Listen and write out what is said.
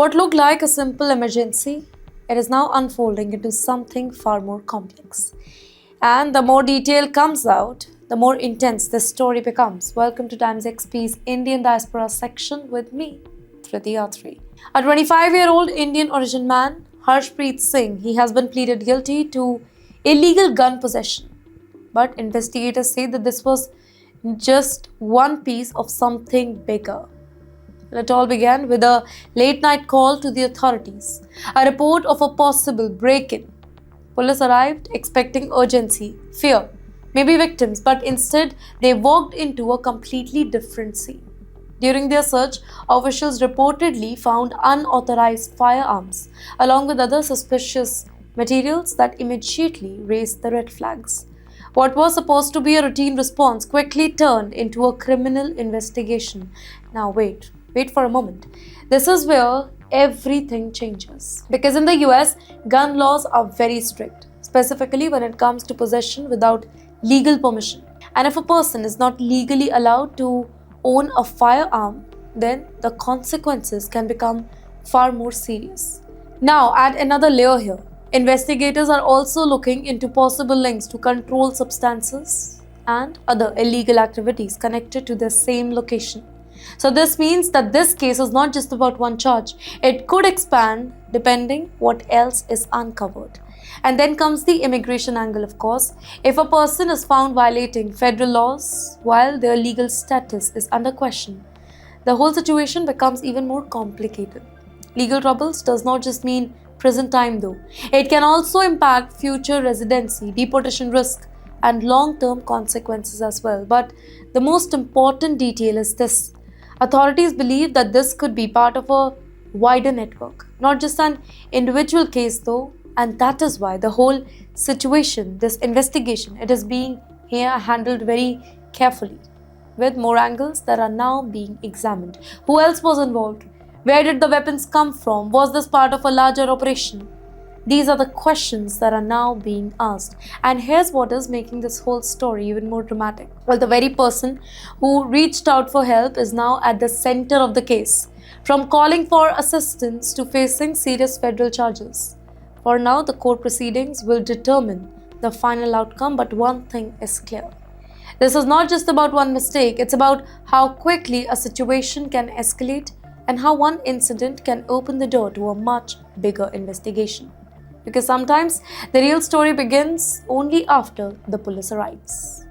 What looked like a simple emergency, it is now unfolding into something far more complex. And the more detail comes out, the more intense this story becomes. Welcome to TimesXP's Indian Diaspora section with me, Thriti Athri. A 25-year-old Indian origin man, Harshpreet Singh, he has been pleaded guilty to illegal gun possession. But investigators say that this was just one piece of something bigger. It all began with a late-night call to the authorities, a report of a possible break-in. Police arrived expecting urgency, fear, maybe victims, but instead they walked into a completely different scene. During their search, officials reportedly found unauthorized firearms along with other suspicious materials that immediately raised the red flags. What was supposed to be a routine response quickly turned into a criminal investigation. Now wait for a moment. This is where everything changes. Because in the US, gun laws are very strict, specifically when it comes to possession without legal permission. And if a person is not legally allowed to own a firearm, then the consequences can become far more serious. Now, add another layer here. Investigators are also looking into possible links to controlled substances and other illegal activities connected to the same location. So this means that this case is not just about one charge. It could expand depending what else is uncovered. And then comes the immigration angle, of course. If a person is found violating federal laws while their legal status is under question, the whole situation becomes even more complicated. Legal troubles does not just mean prison time though. It can also impact future residency, deportation risk, and long-term consequences as well. But the most important detail is this. Authorities believe that this could be part of a wider network, not just an individual case though, and that is why the whole situation, this investigation, it is being here handled very carefully, with more angles that are now being examined. Who else was involved? Where did the weapons come from? Was this part of a larger operation? These are the questions that are now being asked. And here's what is making this whole story even more dramatic. Well, the very person who reached out for help is now at the center of the case, from calling for assistance to facing serious federal charges. For now, the court proceedings will determine the final outcome, but one thing is clear. This is not just about one mistake, it's about how quickly a situation can escalate and how one incident can open the door to a much bigger investigation. Because sometimes the real story begins only after the police arrives.